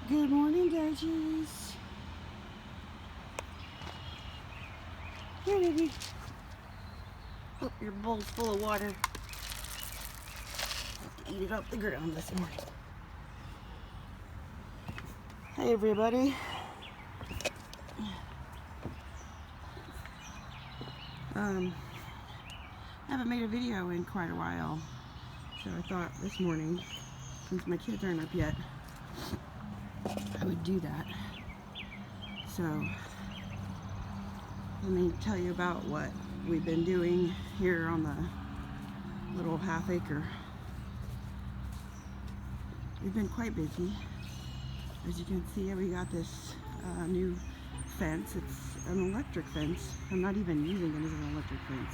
Good morning, Dodgies. Here, baby. Oh, your bowl's full of water. Have to eat it off the ground this morning. Hey, everybody. I haven't made a video in quite a while, so I thought this morning, since my kids aren't up yet, I would do that. So let me tell you about what we've been doing here on the little half acre. We've been quite busy. As you can see, we got this new fence. It's an electric fence. I'm not even using it as an electric fence.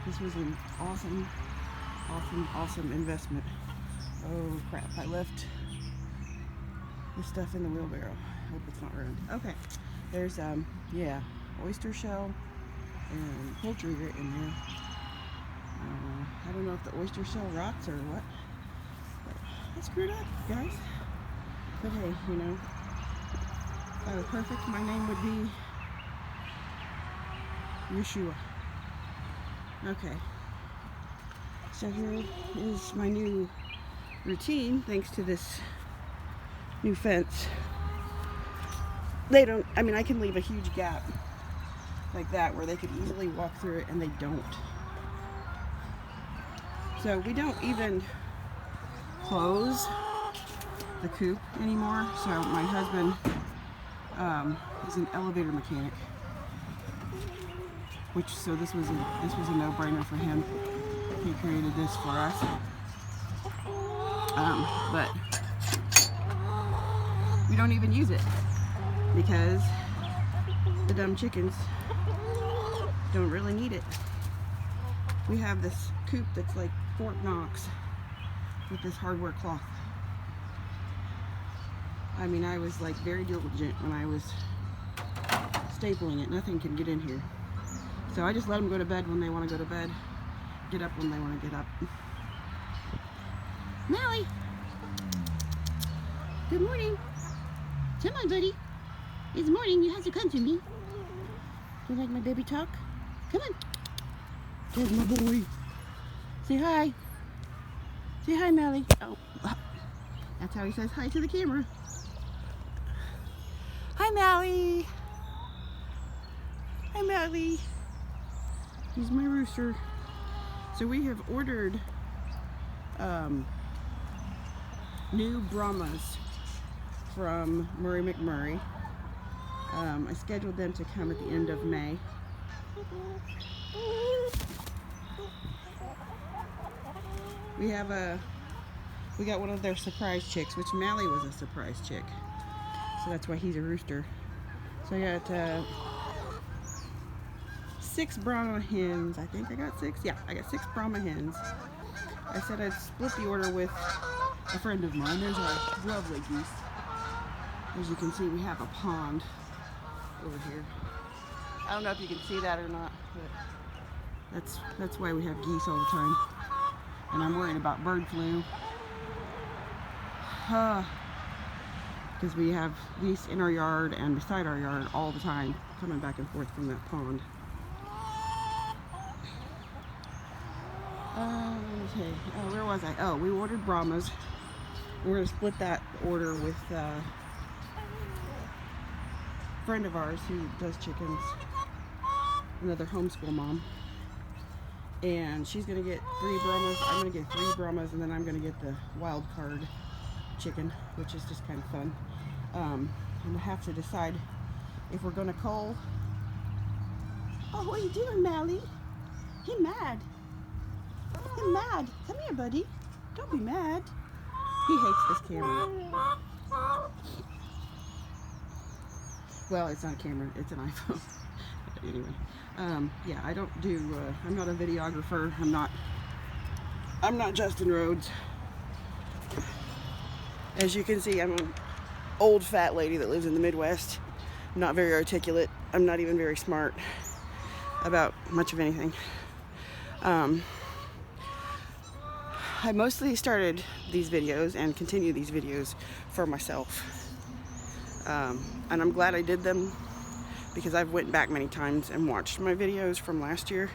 This was an awesome investment. Oh crap, I left the stuff in the wheelbarrow. Hope it's not ruined. Okay, there's yeah, oyster shell and poultry right in there. I don't know if the oyster shell rots or what, but I screwed up, guys. But hey, you know, if I was perfect, my name would be Yeshua. Okay, so here is my new routine thanks to this new fence. They don't, I mean, I can leave a huge gap like that where they could easily walk through it, and they don't. So we don't even close the coop anymore. So my husband is an elevator mechanic, so this was a no-brainer for him. He created this for us. But we don't even use it because the dumb chickens don't really need it. We have this coop that's like Fort Knox with this hardware cloth. I mean, I was like very diligent when I was stapling it. Nothing can get in here. So I just let them go to bed when they want to go to bed, get up when they want to get up. Molly! Good morning. Come on, buddy. It's morning. You have to come to me. Do you like my baby talk? Come on. There's my boy. Say hi. Say hi, Molly. Oh, that's how he says hi to the camera. Hi, Molly. Hi, Molly. He's my rooster. So we have ordered new Brahmas from Murray McMurray. I scheduled them to come at the end of May. We got one of their surprise chicks, which Mally was a surprise chick. So that's why he's a rooster. So I got 6 Brahma hens. I think I got 6. Yeah, I got 6 Brahma hens. I said I'd split the order with a friend of mine. There's our lovely geese. As you can see, we have a pond over here. I don't know if you can see that or not, but that's why we have geese all the time. And I'm worried about bird flu. Because we have geese in our yard and beside our yard all the time, coming back and forth from that pond. Okay, where was I? Oh, we ordered Brahmas. We're going to split that order with a friend of ours who does chickens, another homeschool mom. And she's going to get 3 Brahmas, I'm going to get 3 Brahmas, and then I'm going to get the wild card chicken, which is just kind of fun. And I have to decide if we're going to cull. Oh, what are you doing, Mally? He mad. He's mad. Come here, buddy. Don't be mad. He hates this camera. Well, it's not a camera. It's an iPhone. Anyway, yeah, I don't do. I'm not a videographer. I'm not Justin Rhodes. As you can see, I'm an old fat lady that lives in the Midwest. I'm not very articulate. I'm not even very smart about much of anything. I mostly started these videos and continue these videos for myself. And I'm glad I did them, because I've went back many times and watched my videos from last year,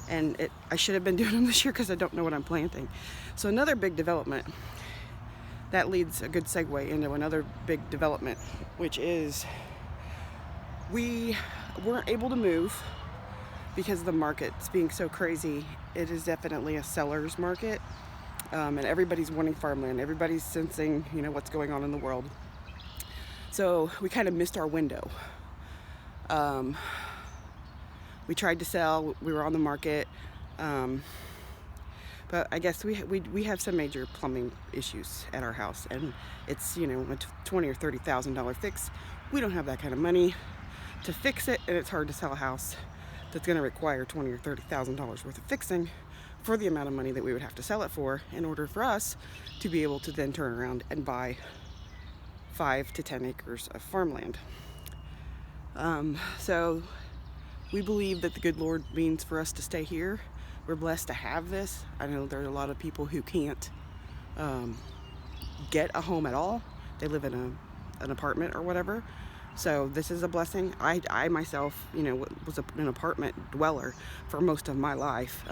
and I should have been doing them this year because I don't know what I'm planting. So another big development, that leads a good segue into another big development, which is we weren't able to move because the market's being so crazy. It is definitely a seller's market, and everybody's wanting farmland. Everybody's sensing, you know, what's going on in the world. So we kind of missed our window. We tried to sell, we were on the market, but I guess we have some major plumbing issues at our house, and it's, you know, a $20,000 or $30,000 fix. We don't have that kind of money to fix it, and it's hard to sell a house that's going to require $20,000 or $30,000 worth of fixing for the amount of money that we would have to sell it for in order for us to be able to then turn around and buy 5 to 10 acres of farmland. So we believe that the good Lord means for us to stay here. We're blessed to have this. I know there are a lot of people who can't get a home at all. They live in an apartment or whatever. So this is a blessing. I myself, you know, was an apartment dweller for most of my life.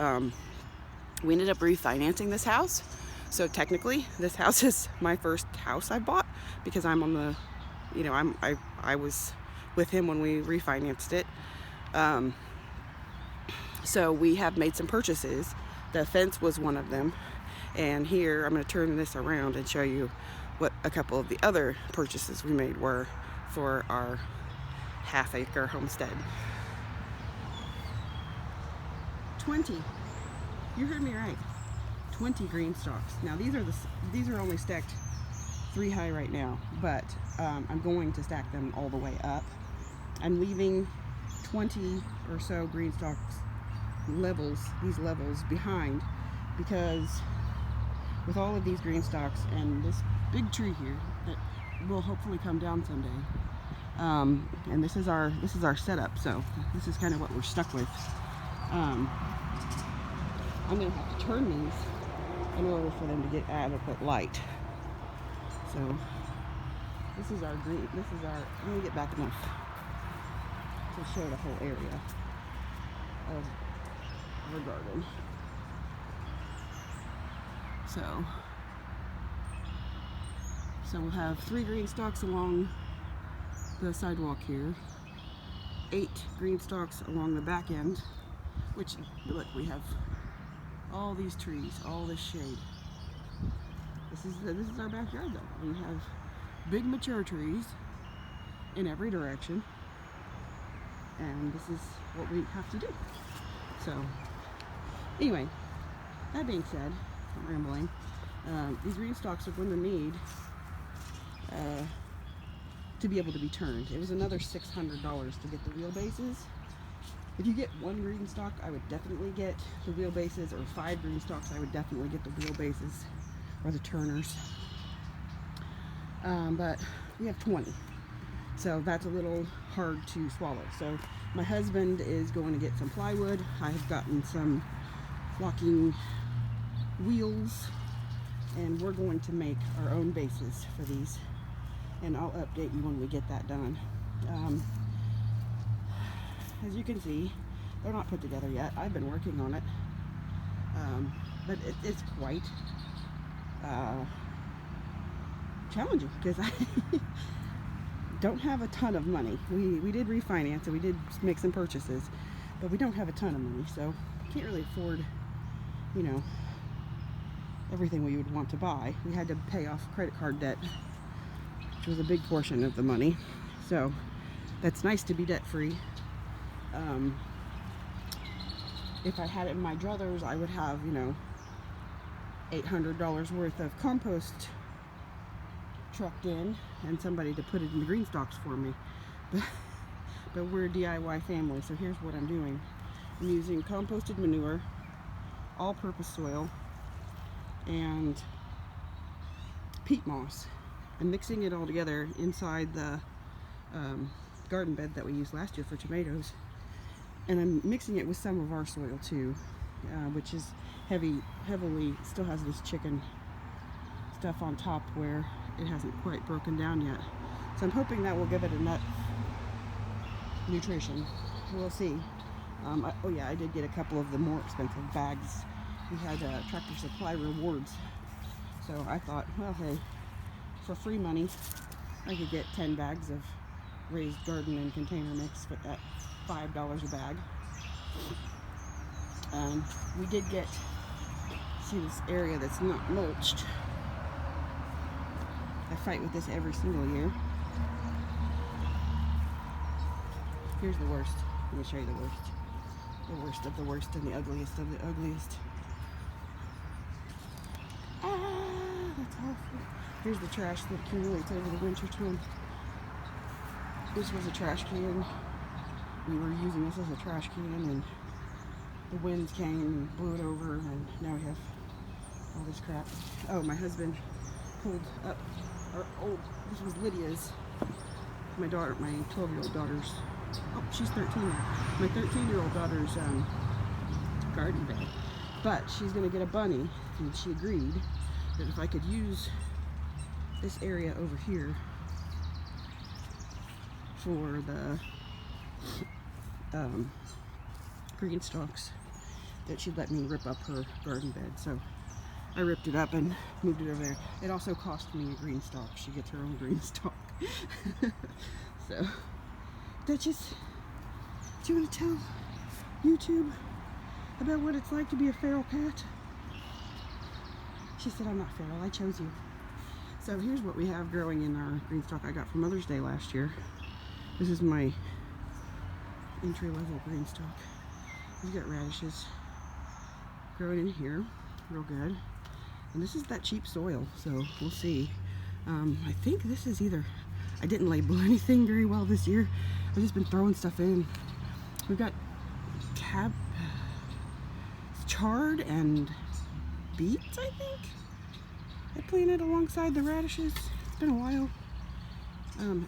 We ended up refinancing this house. So technically, this house is my first house I bought, because I'm on the, you know, I was with him when we refinanced it. So we have made some purchases. The fence was one of them. And here, I'm going to turn this around and show you what a couple of the other purchases we made were for our half-acre homestead. 20. You heard me right. 20 green stalks. Now these are only stacked 3 high right now, but I'm going to stack them all the way up. I'm leaving 20 or so green stalks these levels behind, because with all of these green stalks and this big tree here that will hopefully come down someday, and this is our setup, so this is kind of what we're stuck with. I'm gonna have to turn these in order for them to get adequate light. So this is our let me get back enough to show the whole area of our garden. So we'll have 3 green stalks along the sidewalk here, 8 green stalks along the back end, which, look, we have all these trees, all this shade. This is our backyard though. We have big mature trees in every direction, and this is what we have to do. So anyway, that being said, I'm rambling. These green stalks are going to need to be able to be turned. It was another $600 to get the wheelbases. If you get 1 green stalk, I would definitely get the wheelbases, or 5 green stalks, I would definitely get the wheelbases or the turners. But we have 20, so that's a little hard to swallow. So my husband is going to get some plywood. I've gotten some flocking wheels, and we're going to make our own bases for these, and I'll update you when we get that done. As you can see, they're not put together yet. I've been working on it, but it's quite challenging, because I don't have a ton of money. We did refinance, and we did make some purchases, but we don't have a ton of money, so can't really afford, you know, everything we would want to buy. We had to pay off credit card debt, which was a big portion of the money. So that's nice to be debt free. If I had it in my druthers, I would have, you know, $800 worth of compost trucked in and somebody to put it in the green stalks for me. But we're a DIY family, so here's what I'm doing. I'm using composted manure, all-purpose soil, and peat moss. I'm mixing it all together inside the garden bed that we used last year for tomatoes, and I'm mixing it with some of our soil too, which is heavily still has this chicken stuff on top where it hasn't quite broken down yet. So So I'm hoping that will give it enough nutrition. We'll see. Oh yeah, I did get a couple of the more expensive bags. We had Tractor Supply rewards. So I thought, well, hey, for free money, I could get 10 bags of raised garden and container mix at $5 a bag. We did get, see this area that's not mulched. I fight with this every single year. Here's the worst. Let me show you the worst. The worst of the worst and the ugliest of the ugliest. That's awful. Here's the trash that accumulates over the winter time. This was a trash can. We were using this as a trash can, and the winds came and blew it over, and now we have all this crap. Oh, my husband pulled up our old, this was Lydia's, my daughter, my 12-year-old daughter's, oh, she's 13 now, my 13-year-old daughter's garden bed. But she's going to get a bunny, and she agreed that if I could use this area over here for the GREENSTALKS, that she'd let me rip up her garden bed. So I ripped it up and moved it over there. It also cost me a GREENSTALK. She gets her own GREENSTALK. So, Duchess, do you want to tell YouTube about what it's like to be a feral cat? She said, I'm not feral, I chose you. So here's what we have growing in our GREENSTALK I got for Mother's Day last year. This is my entry-level GREENSTALK. We've got radishes growing in here, real good. And this is that cheap soil, so we'll see. I think this is either, I didn't label anything very well this year. I've just been throwing stuff in. We've got chard and beets, I think. I planted alongside the radishes. It's been a while.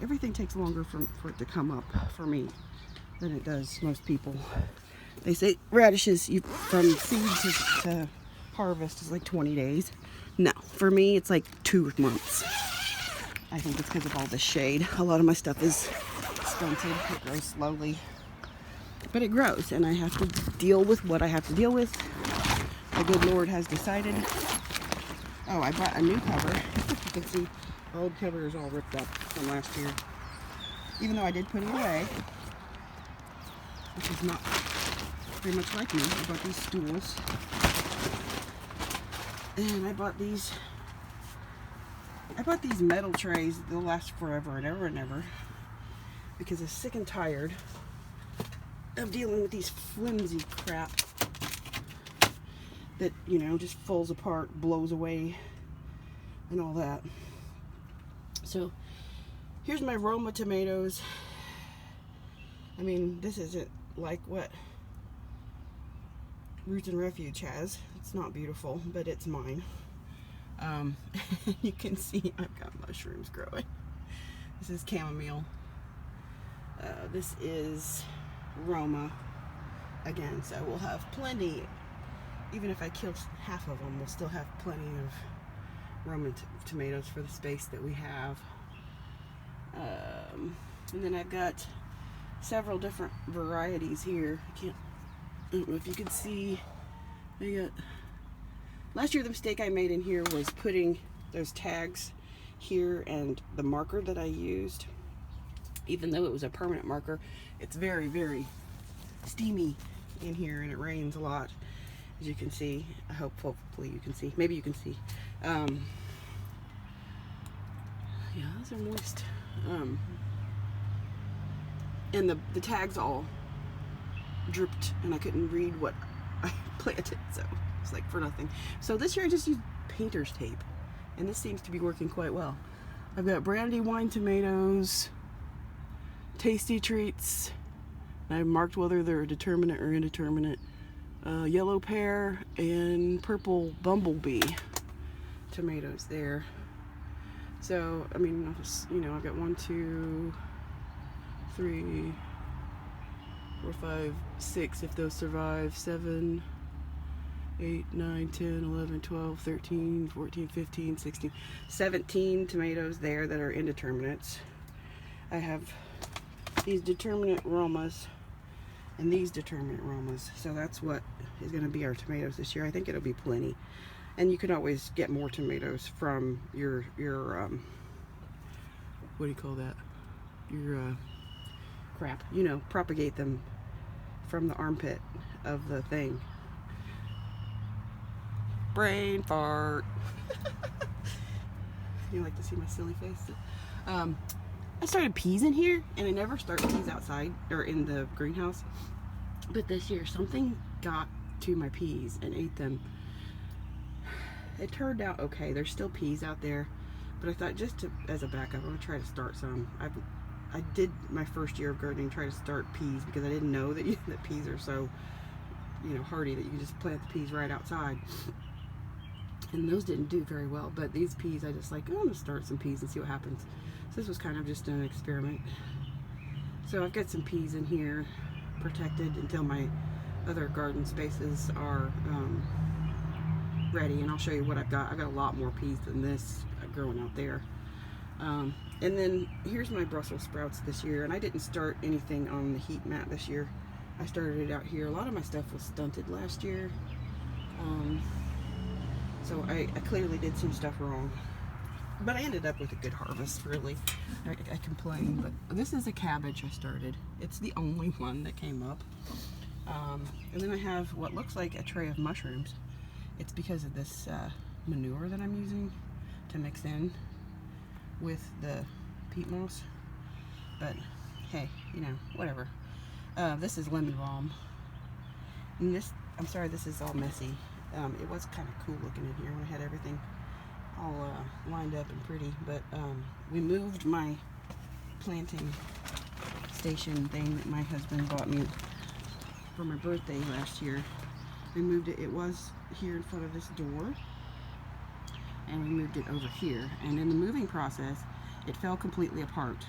Everything takes longer for it to come up for me than it does most people. They say radishes, from seed to harvest is like 20 days. No, for me it's like 2 months. I think it's because of all the shade. A lot of my stuff is stunted. It grows slowly. But it grows, and I have to deal with what I have to deal with. The good Lord has decided. Oh, I bought a new cover. You can see the old cover is all ripped up from last year. Even though I did put it away, which is not very much like me. I bought these stools. And I bought these metal trays. They'll last forever and ever and ever. Because I'm sick and tired of dealing with these flimsy crap that, you know, just falls apart, blows away, and all that. So, here's my Roma tomatoes. I mean, this isn't like what Roots and Refuge has. It's not beautiful, but it's mine. You can see I've got mushrooms growing. This is chamomile. This is Roma again, so we'll have plenty. Even if I kill half of them, we'll still have plenty of Roma tomatoes for the space that we have. And then I've got several different varieties here. I don't know if you can see. Last year the mistake I made in here was putting those tags here, and the marker that I used, even though it was a permanent marker, it's very, very steamy in here, and it rains a lot, as you can see. Hopefully you can see. Maybe you can see. Yeah, those are moist. And the tags all dripped, and I couldn't read what I planted, so it's like for nothing. So this year I just used painter's tape, and this seems to be working quite well. I've got Brandywine tomatoes, Tasty Treats. I've marked whether they're determinate or indeterminate. Yellow pear and purple bumblebee tomatoes there. So, I mean, you know, I've got 1, 2, 3, 4, 5, 6 if those survive, 7, 8, 9, 10, 11, 12, 13, 14, 15, 16, 17 tomatoes there that are indeterminates. I have these determinate aromas and these determinate aromas. So that's what is going to be our tomatoes this year. I think it'll be plenty. And you can always get more tomatoes from your what do you call that? Your crap. You know, propagate them from the armpit of the thing. Brain fart. You like to see my silly face? I started peas in here, and I never start peas outside or in the greenhouse. But this year, something got to my peas and ate them. It turned out okay. There's still peas out there, but I thought just as a backup, I'm gonna try to start some. I did my first year of gardening try to start peas because I didn't know that that peas are so, you know, hardy that you can just plant the peas right outside. And those didn't do very well, but these peas, I just like, oh, I'm gonna start some peas and see what happens. So this was kind of just an experiment. So I've got some peas in here protected until my other garden spaces are ready, and I'll show you what I've got. I've got a lot more peas than this growing out there. And then here's my Brussels sprouts this year, and I didn't start anything on the heat mat this year. I started it out here. A lot of my stuff was stunted last year. So I clearly did some stuff wrong, but I ended up with a good harvest, really. I complain, but this is a cabbage I started. It's the only one that came up. And then I have what looks like a tray of mushrooms. It's because of this manure that I'm using to mix in with the peat moss. But hey, you know, whatever. This is lemon balm. And this, I'm sorry, this is all messy. It was kind of cool looking in here when I had everything all lined up and pretty, but we moved my planting station thing that my husband bought me for my birthday last year. We moved it. It was here in front of this door, and we moved it over here, and in the moving process it fell completely apart.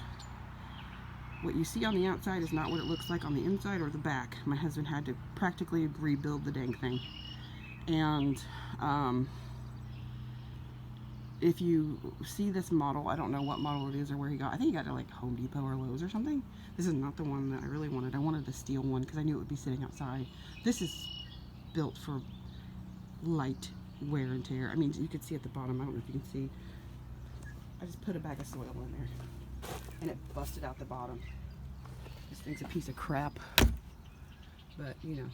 What you see on the outside is not what it looks like on the inside or the back. My husband had to practically rebuild the dang thing. And if you see this model, I don't know what model it is or where he got. I think he got it like Home Depot or Lowe's or something. This is not the one that I really wanted. I wanted the steel one because I knew it would be sitting outside. This is built for light wear and tear. I mean, you can see at the bottom. I don't know if you can see. I just put a bag of soil in there, and it busted out the bottom. This thing's a piece of crap, but you know.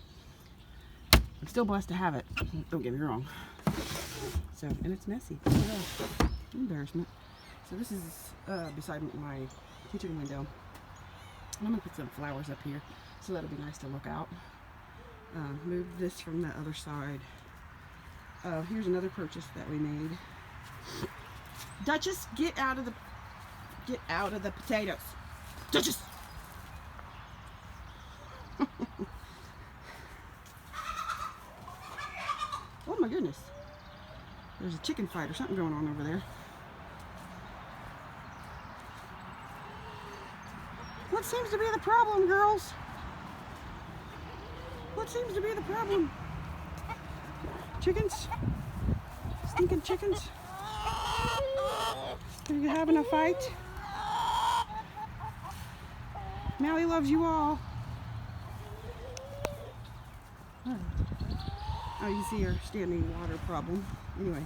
I'm still blessed to have it, don't get me wrong. So, and it's messy. Embarrassment. So this is beside my kitchen window. And I'm going to put some flowers up here, so that'll be nice to look out. Move this from the other side. Here's another purchase that we made. Duchess, get out of the potatoes. Duchess! Oh my goodness. There's a chicken fight or something going on over there. What seems to be the problem, girls? What seems to be the problem? Chickens? Stinking chickens? Are you having a fight? Mally loves you all. Oh, you see our standing water problem. Anyway,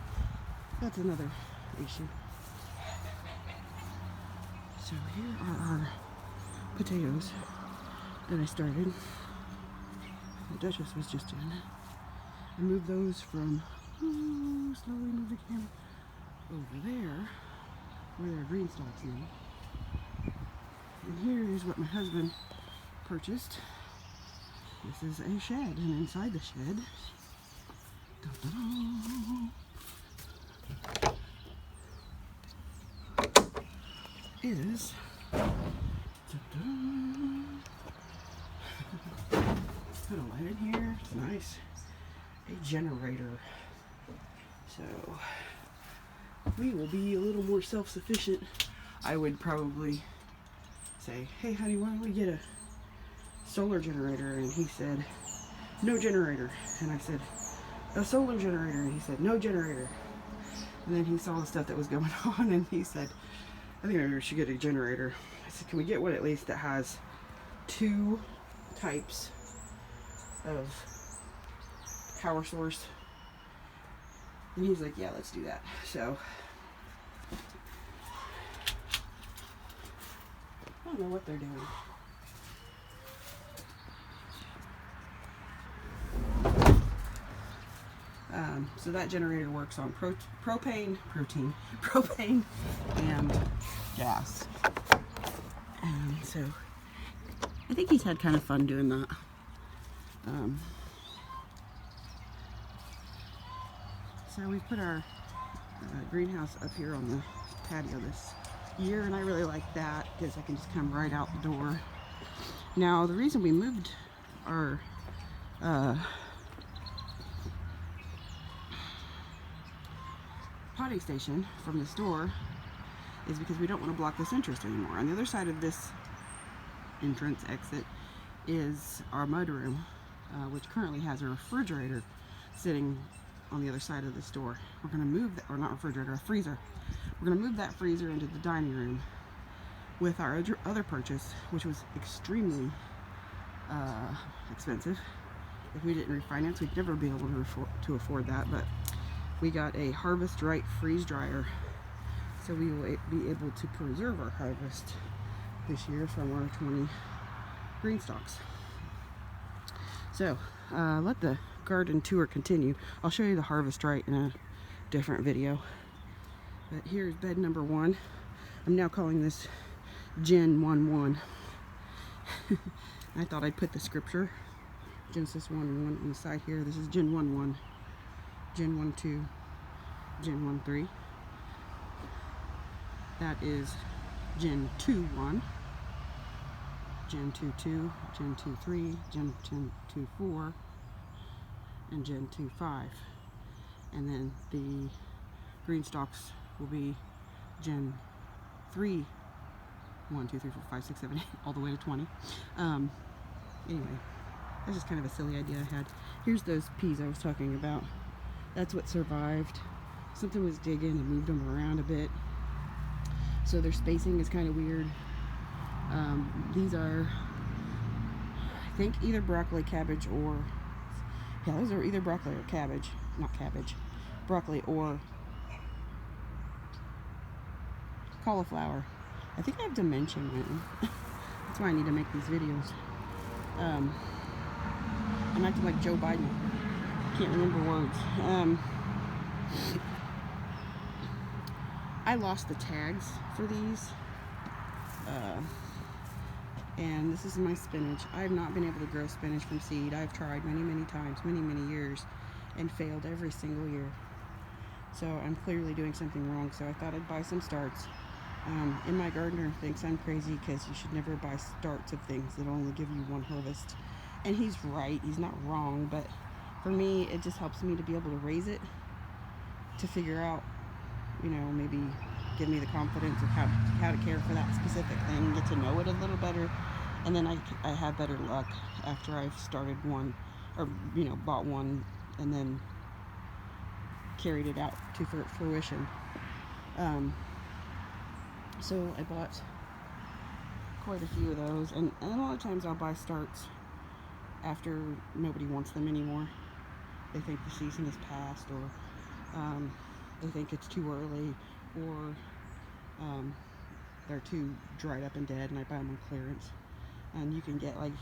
that's another issue. So here are our potatoes that I started. The Duchess was just in. I moved those from, slowly move the camera over there, where there are GREENSTALKS now. And here is what my husband purchased. This is a shed, and inside the shed, is put a light in here. It's nice. A generator. So we will be a little more self-sufficient. I would probably say, hey honey, why don't we get a solar generator? And he said, no generator. And I said, a solar generator. And he said, no generator. And then he saw the stuff that was going on, and he said, I think maybe we should get a generator. I said, can we get one at least that has 2 types of power source? And he's like, yeah, let's do that. So I don't know what they're doing. So that generator works on propane and gas. And so I think he's had kind of fun doing that. So we put our greenhouse up here on the patio this year, and I really like that because I can just come right out the door. Now the reason we moved our potting station from this door is because we don't want to block this entrance anymore. On the other side of this entrance exit is our mudroom, which currently has a refrigerator sitting on the other side of this door. We're going to move that, or not refrigerator, a freezer. We're going to move that freezer into the dining room with our other purchase, which was extremely expensive. If we didn't refinance, we'd never be able to afford that, but we got a Harvest Right freeze dryer, so we will be able to preserve our harvest this year from our 20 GREENSTALKS. So let the garden tour continue. I'll show you the Harvest Right in a different video. But here's bed number 1. I'm now calling this Gen 1:1. I thought I'd put the scripture, Genesis 1:1 on the side here. This is Gen 1:1, Gen 1:2, Gen 1:3. That is Gen 2:1, Gen 2:2, Gen 2:3, Gen 2:4, and Gen 2:5. And then the GREENSTALKS will be Gen 3, 1, 2, 3, 4, 5, 6, 7, 8, all the way to 20. Anyway, that's just kind of a silly idea I had. Here's those peas I was talking about. That's what survived. Something was digging and moved them around a bit, so their spacing is kind of weird. These are, I think, either broccoli, cabbage, or those are either broccoli or cabbage. Not cabbage, broccoli or cauliflower. I think I have dementia now. That's why I need to make these videos. I'm acting like Joe Biden. Can't remember words. I lost the tags for these. And this is my spinach. I've not been able to grow spinach from seed. I've tried many times, many years, and failed every single year. So I'm clearly doing something wrong. So I thought I'd buy some starts. And my gardener thinks I'm crazy because you should never buy starts of things that only give you one harvest. And he's right. He's not wrong. But for me, it just helps me to be able to raise it, to figure out, you know, maybe give me the confidence of how to care for that specific thing, get to know it a little better, and then I have better luck after I've started one, or, you know, bought one and then carried it out to fruition. So I bought quite a few of those, and a lot of times I'll buy starts after nobody wants them anymore. They think the season is past, or they think it's too early, or they're too dried up and dead, and I buy them on clearance. And you can get like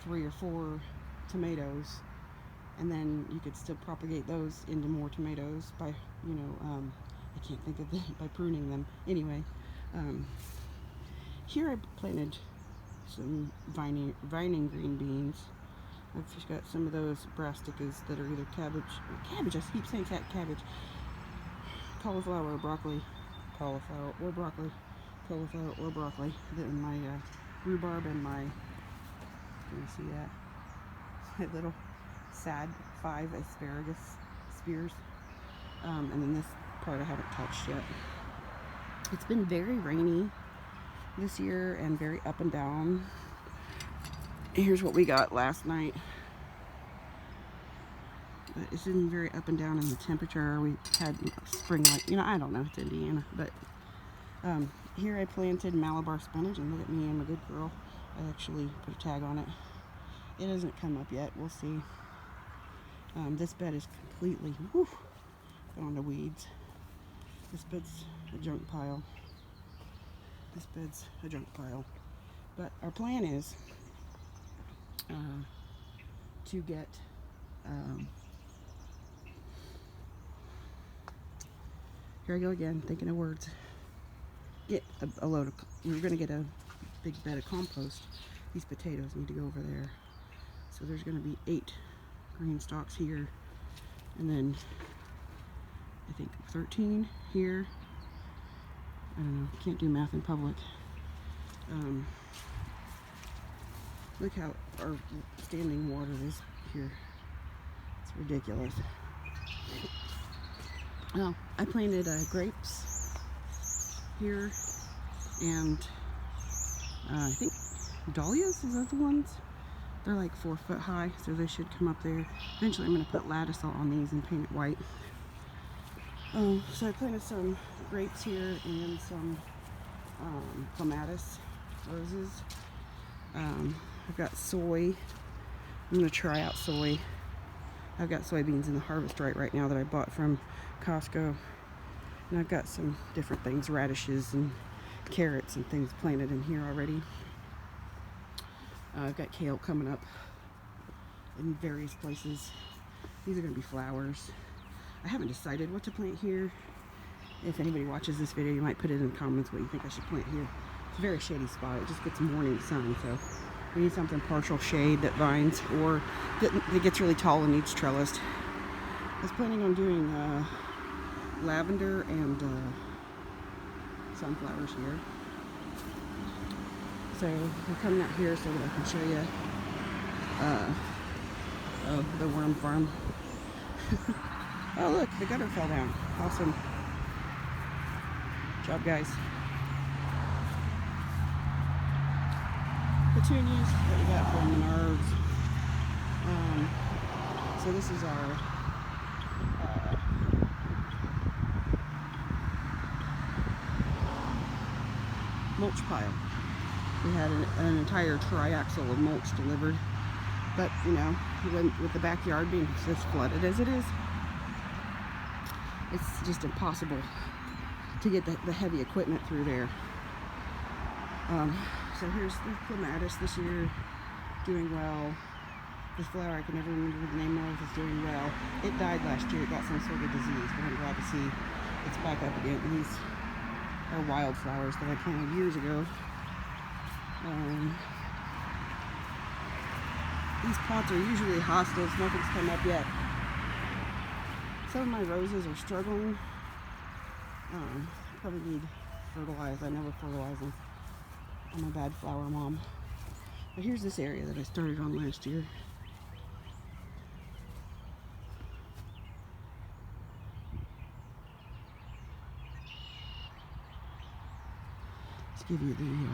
3 or 4 tomatoes, and then you could still propagate those into more tomatoes by, you know, I can't think of it, by pruning them. Anyway, here I planted some vining green beans. I've just got some of those brassicas that are either cabbage, I keep saying cabbage, cauliflower or broccoli, cauliflower or broccoli, cauliflower or broccoli. Then my rhubarb and my, can you see that? My little sad 5 asparagus spears. And then this part I haven't touched yet. It's been very rainy this year and very up and down. Here's what we got last night. But it's been very up and down in the temperature. We had spring, like, you know, I don't know, it's Indiana, but Here I planted Malabar spinach, and look at me, I'm a good girl. I actually put a tag on it. It hasn't come up yet, we'll see. This bed is completely gone to weeds. This bed's a junk pile. This bed's a junk pile. But our plan is to get here I go again, thinking of words. Get a load of, we're going to get a big bed of compost. These potatoes need to go over there. So there's going to be 8 green stalks here, and then I think 13 here. I don't know, can't do math in public. Look how our standing water is here. It's ridiculous. Well, I planted grapes here, and I think dahlias, is that the ones? They're like 4 foot high, so they should come up there. Eventually I'm going to put lattice on these and paint it white. So I planted some grapes here and some clematis roses. I've got soy. I'm going to try out soy. I've got soybeans in the harvest right now that I bought from Costco. And I've got some different things, radishes and carrots and things planted in here already. I've got kale coming up in various places. These are going to be flowers. I haven't decided what to plant here. If anybody watches this video, you might put it in the comments what you think I should plant here. It's a very shady spot. It just gets morning sun, so we need something partial shade that vines, or that gets really tall and needs trellised. I was planning on doing lavender and sunflowers here. So we're coming out here so that I can show you the worm farm. Oh look, the gutter fell down. Awesome. Good job, guys. Petunias that we got from Menards. So this is our mulch pile. We had an entire triaxle of mulch delivered, but you know, with the backyard being as flooded as it is, it's just impossible to get the heavy equipment through there. So here's the clematis this year, doing well. This flower I can never remember the name of is doing well. It died last year, it got some sort of disease, but I'm glad to see it's back up again. And these are wildflowers that I planted years ago. These pots are usually hostas, nothing's come up yet. Some of my roses are struggling. Probably need fertilize. I never fertilize them. I'm a bad flower mom. But here's this area that I started on last year. Let's give you the view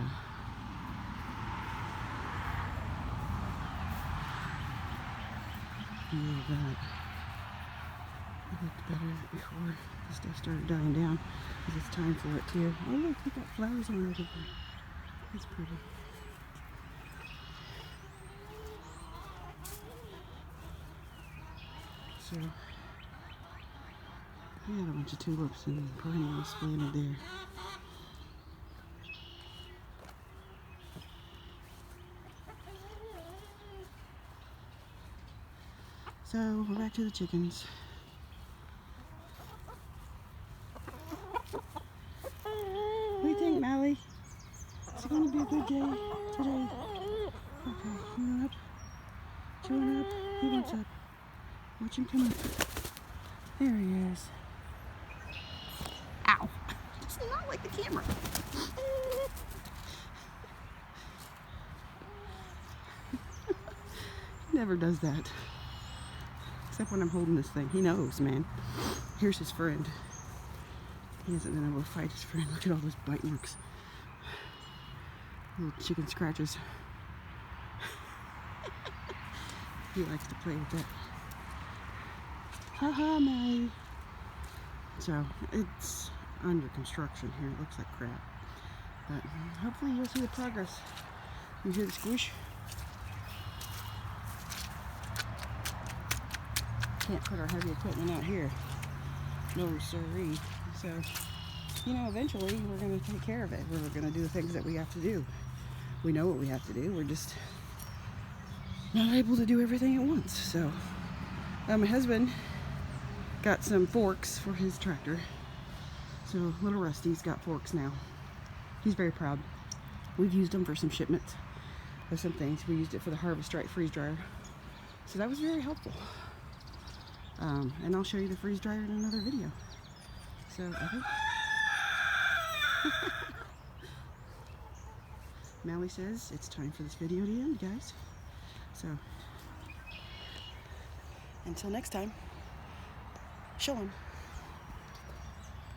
of that. It looked better before the stuff started dying down, because it's time for it too. Oh look, we got flowers on it. That's pretty. So, I had a bunch of tulips and perennials planted there. So, we're back to the chickens. What do you think, Mally? Is it going to be a good day today? Okay, you want up? Do you want up? He wants up. Watch him come up. There he is. Ow! It's not like the camera. He never does that. Except when I'm holding this thing. He knows, man. Here's his friend. He hasn't been able to fight his friend. Look at all those bite marks. Little chicken scratches. He likes to play with that. Haha, Mary. So, it's under construction here. It looks like crap. But hopefully you'll see the progress. You hear the squish? Can't put our heavy equipment out here. No siree. So, you know, eventually we're going to take care of it. We're going to do the things that we have to do. We know what we have to do. We're just not able to do everything at once. So, my husband got some forks for his tractor. So, little Rusty's got forks now. He's very proud. We've used them for some shipments of some things. We used it for the Harvest Right freeze dryer. So that was very helpful. And I'll show you the freeze dryer in another video. So I think Mally says it's time for this video to end, guys. So until next time, shalom.